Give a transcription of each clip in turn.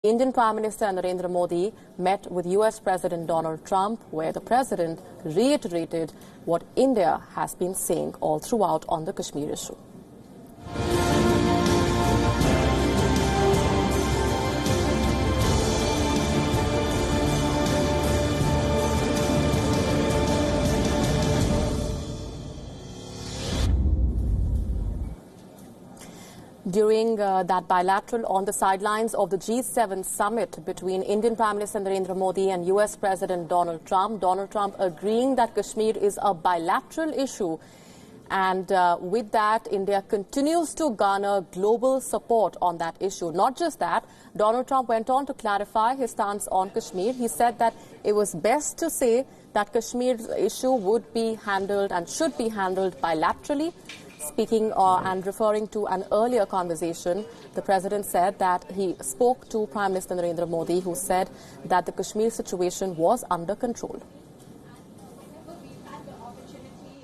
Indian Prime Minister Narendra Modi met with U.S. President Donald Trump, where the president reiterated what India has been saying all throughout on the Kashmir issue. During that bilateral on the sidelines of the G7 summit between Indian Prime Minister Narendra Modi and U.S. President Donald Trump agreeing that Kashmir is a bilateral issue, and with that, India continues to garner global support on that issue. Not just that, Donald Trump went on to clarify his stance on Kashmir. He said that it was best to say that Kashmir's issue would be handled and should be handled bilaterally. Speaking and referring to an earlier conversation, the president said that he spoke to Prime Minister Narendra Modi, who said that the Kashmir situation was under control.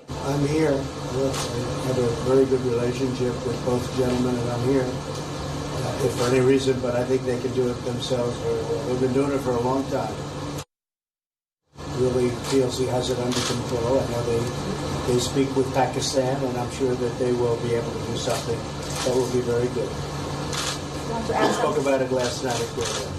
I'm here. I have a very good relationship with both gentlemen, and I'm here if for any reason, but I think they can do it themselves very well. They've been doing it for a long time. Really feels he has it under control. I know they speak with Pakistan, and I'm sure that they will be able to do something that will be very good. I spoke about it last night at dinner.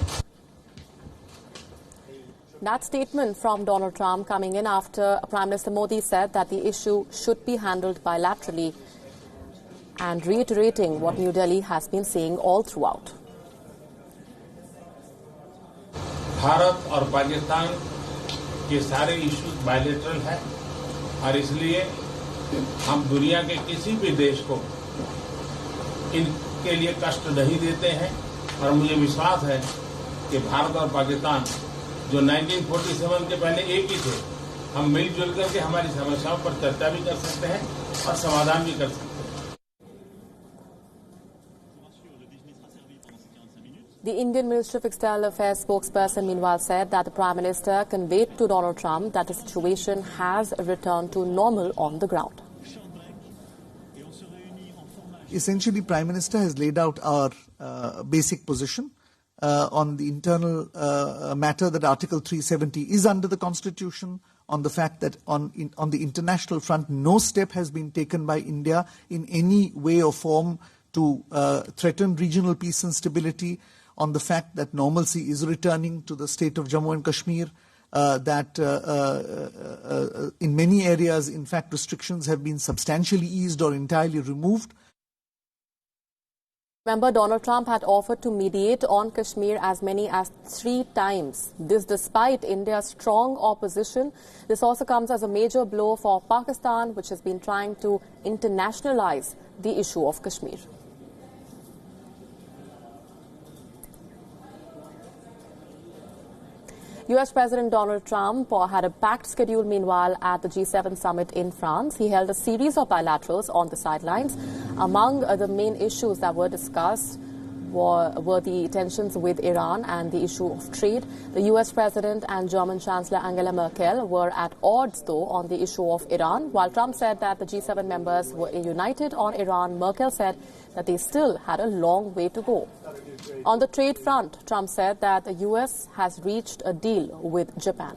That statement from Donald Trump coming in after Prime Minister Modi said that the issue should be handled bilaterally, and reiterating what New Delhi has been saying all throughout. Bharat और पाकिस्तान के सारे issues bilateral है, और इसलिए हम दुनिया के किसी भी देश को इनके लिए कष्ट नहीं देते हैं। और मुझे विश्वास है कि भारत और पाकिस्तान जो 1947 के पहले एक ही थे, हम मिलजुल करके हमारी समस्याओं पर चर्चा भी कर सकते हैं और समाधान भी कर सकते हैं। The Indian Ministry of External Affairs spokesperson meanwhile said that the Prime Minister conveyed to Donald Trump that the situation has returned to normal on the ground. Essentially, Prime Minister has laid out our basic position on the internal matter that Article 370 is under the Constitution, on the fact that on the international front, no step has been taken by India in any way or form to threaten regional peace and stability, on the fact that normalcy is returning to the state of Jammu and Kashmir, that in many areas, in fact, restrictions have been substantially eased or entirely removed. Remember, Donald Trump had offered to mediate on Kashmir as many as 3 times. This despite India's strong opposition. This also comes as a major blow for Pakistan, which has been trying to internationalize the issue of Kashmir. U.S. President Donald Trump had a packed schedule meanwhile at the G7 summit in France. He held a series of bilaterals on the sidelines. Among the main issues that were discussed were the tensions with Iran and the issue of trade. The U.S. President and German Chancellor Angela Merkel were at odds, though, on the issue of Iran. While Trump said that the G7 members were united on Iran, Merkel said that they still had a long way to go. On the trade front, Trump said that the U.S. has reached a deal with Japan.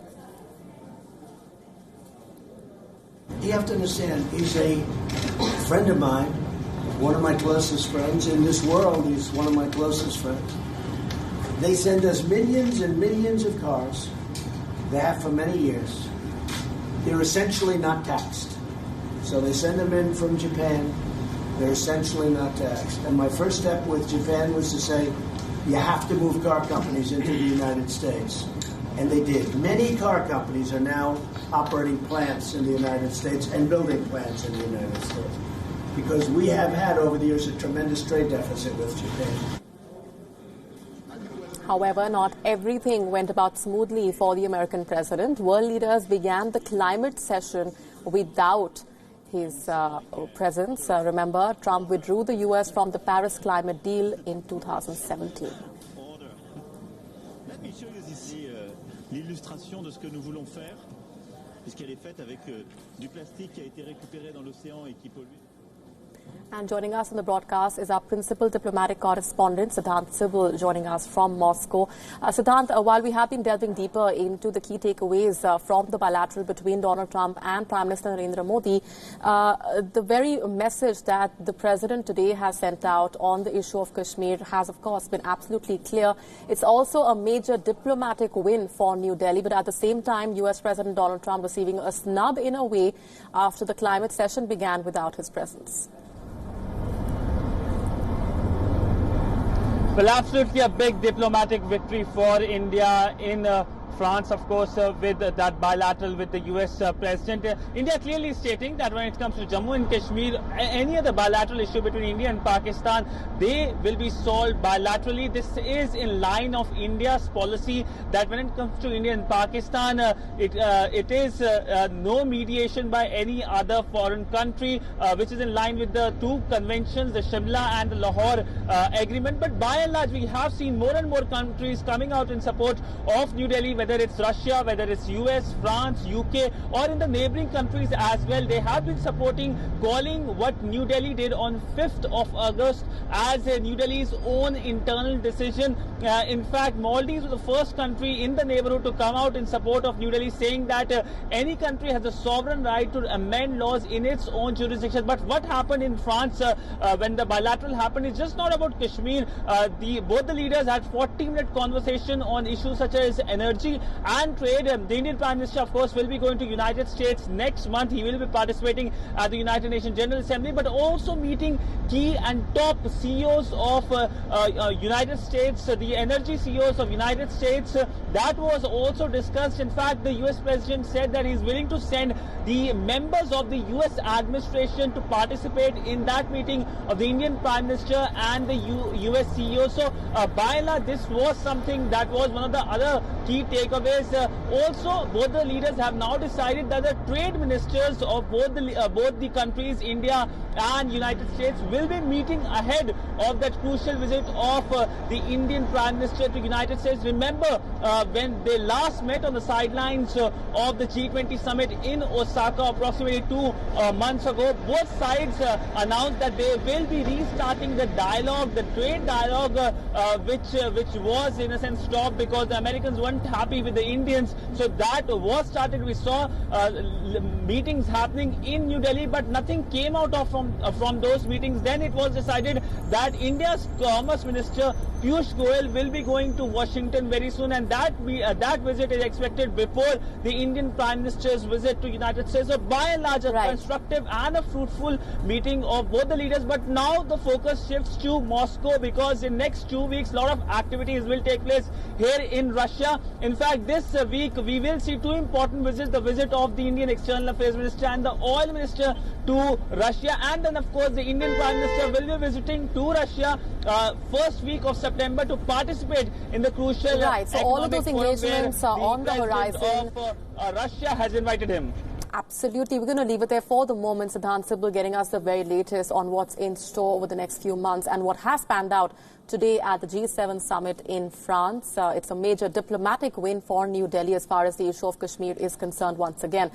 You have to understand, he's a friend of mine, one of my closest friends in this world. He's one of my closest friends. They send us millions and millions of cars. They have for many years. They're essentially not taxed. So they send them in from Japan. They're essentially not taxed. And my first step with Japan was to say, you have to move car companies into the United States. And they did. Many car companies are now operating plants in the United States and building plants in the United States, because we have had over the years a tremendous trade deficit with Japan. However, not everything went about smoothly for the American president. World leaders began the climate session without his presence. Remember, Trump withdrew the U.S. from the Paris climate deal in 2017. Let me show you ici l'illustration de ce que nous voulons faire, puisqu'elle est faite avec du plastique qui a été récupéré dans l'océan et qui pollue. And joining us on the broadcast is our principal diplomatic correspondent, Siddhant Sibal, joining us from Moscow. Siddhant, while we have been delving deeper into the key takeaways from the bilateral between Donald Trump and Prime Minister Narendra Modi, the very message that the president today has sent out on the issue of Kashmir has, of course, been absolutely clear. It's also a major diplomatic win for New Delhi, but at the same time, U.S. President Donald Trump receiving a snub in a way after the climate session began without his presence. Well, absolutely a big diplomatic victory for India in France, of course, with that bilateral with the U.S. President. India clearly stating that when it comes to Jammu and Kashmir, any other bilateral issue between India and Pakistan, they will be solved bilaterally. This is in line of India's policy that when it comes to India and Pakistan, it is no mediation by any other foreign country, which is in line with the two conventions, the Shimla and the Lahore agreement. But by and large, we have seen more and more countries coming out in support of New Delhi, whether it's Russia, whether it's US, France, UK, or in the neighboring countries as well. They have been supporting, calling what New Delhi did on 5th of August as New Delhi's own internal decision. In fact, Maldives was the first country in the neighborhood to come out in support of New Delhi, saying that any country has a sovereign right to amend laws in its own jurisdiction. But what happened in France when the bilateral happened is just not about Kashmir. Both the leaders had 40-minute conversation on issues such as energy and trade. The Indian Prime Minister, of course, will be going to United States next month. He will be participating at the United Nations General Assembly, but also meeting key and top CEOs of United States, the energy CEOs of United States. That was also discussed. In fact, the U.S. President said that he's willing to send the members of the U.S. administration to participate in that meeting of the Indian Prime Minister and the U.S. CEO. So, by and large, this was something that was one of the other key takeaways. Also, both the leaders have now decided that the trade ministers of both the countries, India and United States, will be meeting ahead of that crucial visit of the Indian Prime Minister to United States. Remember, when they last met on the sidelines of the G20 summit in Osaka approximately 2 months ago, both sides announced that they will be restarting the dialogue, the trade dialogue, which was in a sense stopped because the Americans weren't happy with the Indians. So that was started. We saw meetings happening in New Delhi, but nothing came out of from those meetings. Then it was decided that India's Commerce Minister Piyush Goyal will be going to Washington very soon, and that visit is expected before the Indian Prime Minister's visit to United States. So by and large, a constructive and a fruitful meeting of both the leaders. But now the focus shifts to Moscow, because in next 2 weeks, a lot of activities will take place here in Russia. In fact, this week we will see two important visits: the visit of the Indian External Affairs Minister and the Oil Minister to Russia, and then of course the Indian Prime Minister will be visiting to Russia first week of September to participate in the crucial so all of those engagements are on the horizon. Russia has invited him. Absolutely. We're going to leave it there for the moment. Siddhant Sibal getting us the very latest on what's in store over the next few months and what has panned out today at the G7 summit in France. It's a major diplomatic win for New Delhi as far as the issue of Kashmir is concerned once again.